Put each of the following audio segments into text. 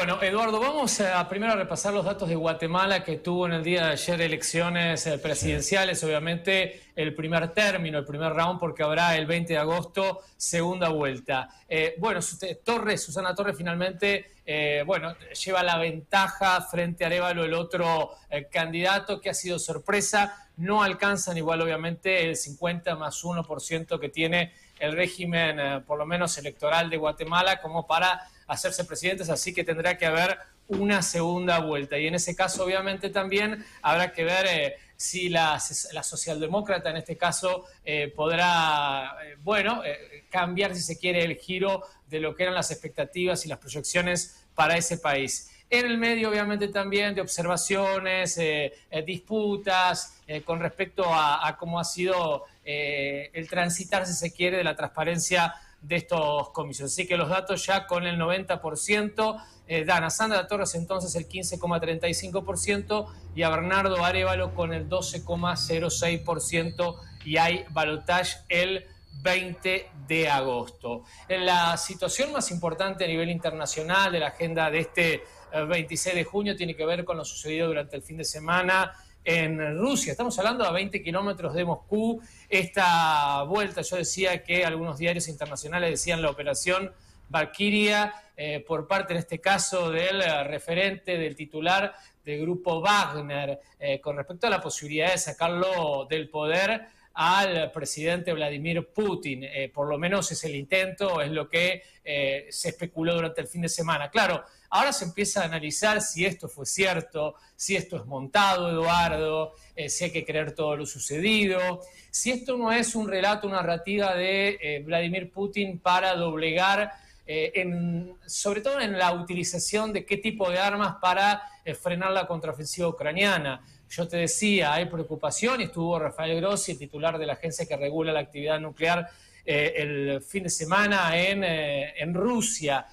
Bueno, Eduardo, vamos a primero a repasar los datos de Guatemala, que tuvo en el día de ayer elecciones Sí. presidenciales, obviamente el primer término, el primer round, porque habrá el 20 de agosto segunda vuelta. Bueno, Susana Torres finalmente lleva la ventaja frente a Arévalo, el otro candidato, que ha sido sorpresa. No alcanzan igual, obviamente, el 50 más 1% que tiene el régimen, por lo menos electoral de Guatemala, como para hacerse presidentes, así que tendrá que haber una segunda vuelta. Y en ese caso, obviamente, también habrá que ver si la socialdemócrata, en este caso, podrá, cambiar, si se quiere, el giro de lo que eran las expectativas y las proyecciones para ese país. En el medio, obviamente, también de observaciones, disputas con respecto a cómo ha sido el transitar, si se quiere, de la transparencia de estos comicios. Así que los datos ya con el 90% dan a Sandra Torres entonces el 15,35% y a Bernardo Arévalo con el 12,06%, y hay balotaje el 20 de agosto. La situación más importante a nivel internacional de la agenda de este 26 de junio tiene que ver con lo sucedido durante el fin de semana en Rusia. Estamos hablando a 20 kilómetros de Moscú. Esta vuelta, yo decía que algunos diarios internacionales decían la operación Valkyria, por parte, en este caso, del referente, del titular del grupo Wagner, con respecto a la posibilidad de sacarlo del poder al presidente Vladimir Putin. Por lo menos es el intento, es lo que se especuló durante el fin de semana. Claro, ahora se empieza a analizar si esto fue cierto, si esto es montado, Eduardo, si hay que creer todo lo sucedido, si esto no es un relato, una narrativa de Vladimir Putin para doblegar, sobre todo en la utilización de qué tipo de armas para frenar la contraofensiva ucraniana. Yo te decía, hay preocupación, y estuvo Rafael Grossi, el titular de la agencia que regula la actividad nuclear, el fin de semana en Rusia,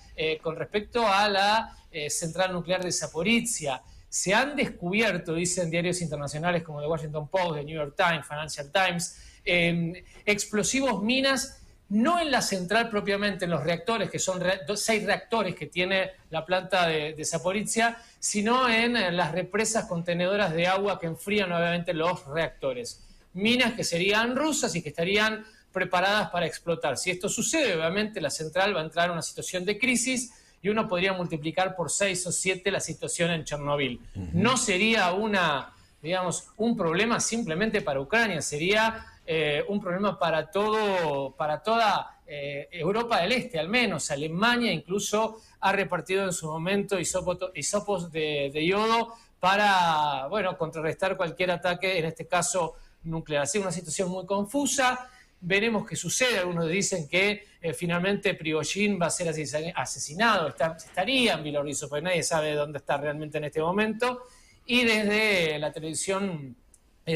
con respecto a la central nuclear de Zaporizhia. Se han descubierto, dicen diarios internacionales como The Washington Post, The New York Times, Financial Times, explosivos, minas, no en la central propiamente, en los reactores, que son 6 reactores que tiene la planta de Zaporizhia, sino en las represas contenedoras de agua que enfrían obviamente los reactores. Minas que serían rusas y que estarían preparadas para explotar. Si esto sucede, obviamente la central va a entrar en una situación de crisis y uno podría multiplicar por 6 o 7 la situación en Chernobyl. No sería un problema simplemente para Ucrania, sería un problema para toda Europa del Este, al menos. Alemania incluso ha repartido en su momento hisopos de yodo para, contrarrestar cualquier ataque, en este caso nuclear. Así, una situación muy confusa. Veremos qué sucede. Algunos dicen que finalmente Prigozhin va a ser asesinado, estaría en Bielorrusia, porque nadie sabe dónde está realmente en este momento. Y desde la televisión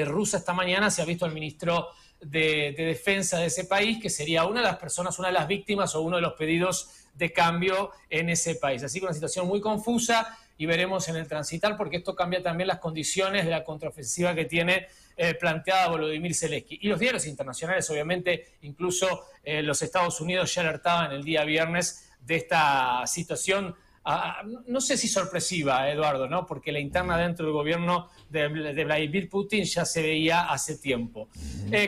rusa esta mañana se ha visto al ministro de Defensa de ese país, que sería una de las personas, una de las víctimas o uno de los pedidos de cambio en ese país. Así que una situación muy confusa, y veremos en el transitar, porque esto cambia también las condiciones de la contraofensiva que tiene planteada Volodymyr Zelensky. Y los diarios internacionales, obviamente, incluso los Estados Unidos, ya alertaban el día viernes de esta situación, no sé si sorpresiva, Eduardo, ¿no? Porque la interna dentro del gobierno de Vladimir Putin ya se veía hace tiempo.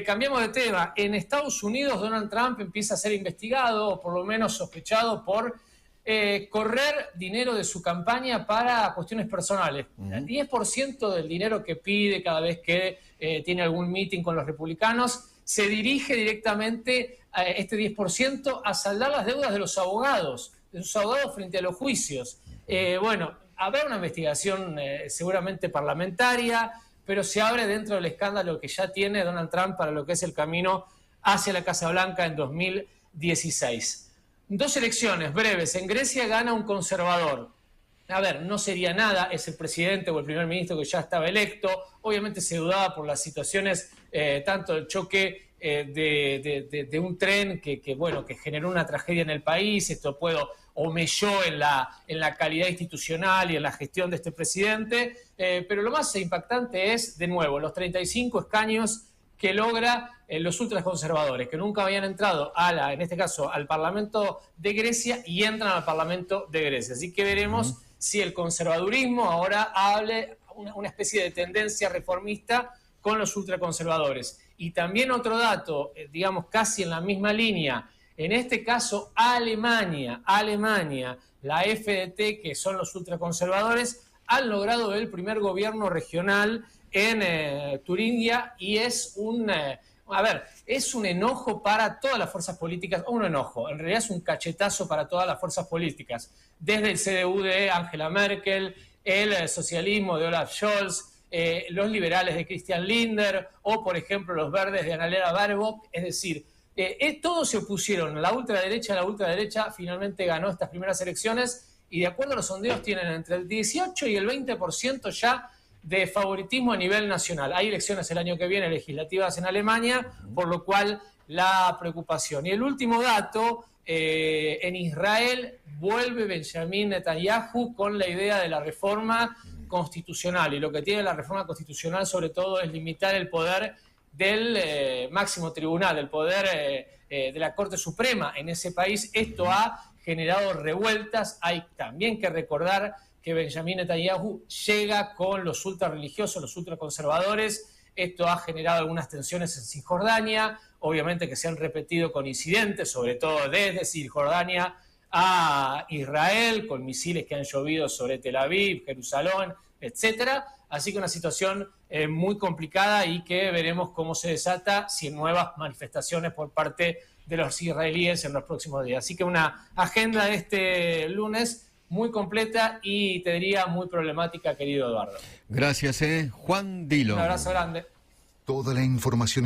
Cambiamos de tema. En Estados Unidos, Donald Trump empieza a ser investigado, o por lo menos sospechado, por correr dinero de su campaña para cuestiones personales. El 10% del dinero que pide cada vez que tiene algún meeting con los republicanos se dirige directamente, este 10%, a saldar las deudas de los abogados, frente a los juicios. Habrá una investigación seguramente parlamentaria, pero se abre dentro del escándalo que ya tiene Donald Trump para lo que es el camino hacia la Casa Blanca en 2016. 2 elecciones breves. En Grecia gana un conservador. No sería nada, es el presidente o el primer ministro que ya estaba electo. Obviamente se dudaba por las situaciones, tanto del choque de un tren que generó una tragedia en el país. Esto melló en la calidad institucional y en la gestión de este presidente. Pero lo más impactante es, de nuevo, los 35 escaños que logra los ultraconservadores, que nunca habían entrado en este caso, al Parlamento de Grecia, y entran al Parlamento de Grecia. Así que veremos si el conservadurismo ahora hable una especie de tendencia reformista con los ultraconservadores. Y también otro dato, digamos casi en la misma línea, en este caso Alemania, la FDT, que son los ultraconservadores, han logrado el primer gobierno regional en Turingia y es es un enojo para todas las fuerzas políticas, o un enojo, en realidad es un cachetazo para todas las fuerzas políticas, desde el CDU de Angela Merkel, el socialismo de Olaf Scholz, los liberales de Christian Lindner o, por ejemplo, los verdes de Annalena Baerbock. Es decir, todos se opusieron. La ultraderecha finalmente ganó estas primeras elecciones y, de acuerdo a los sondeos, tienen entre el 18 y el 20% ya de favoritismo a nivel nacional. Hay elecciones el año que viene, legislativas en Alemania, por lo cual la preocupación. Y el último dato, en Israel vuelve Benjamín Netanyahu con la idea de la reforma constitucional, y lo que tiene la reforma constitucional sobre todo es limitar el poder del máximo tribunal, el poder de la Corte Suprema en ese país. Esto ha generado revueltas. Hay también que recordar que Benjamín Netanyahu llega con los ultrarreligiosos, los ultraconservadores. Esto ha generado algunas tensiones en Cisjordania, obviamente que se han repetido con incidentes, sobre todo desde Cisjordania a Israel, con misiles que han llovido sobre Tel Aviv, Jerusalén, etcétera. Así que una situación muy complicada y que veremos cómo se desata, si en nuevas manifestaciones por parte de los israelíes en los próximos días. Así que una agenda de este lunes muy completa y, te diría, muy problemática, querido Eduardo. Gracias, Juan Dillon. Un abrazo grande. Toda la información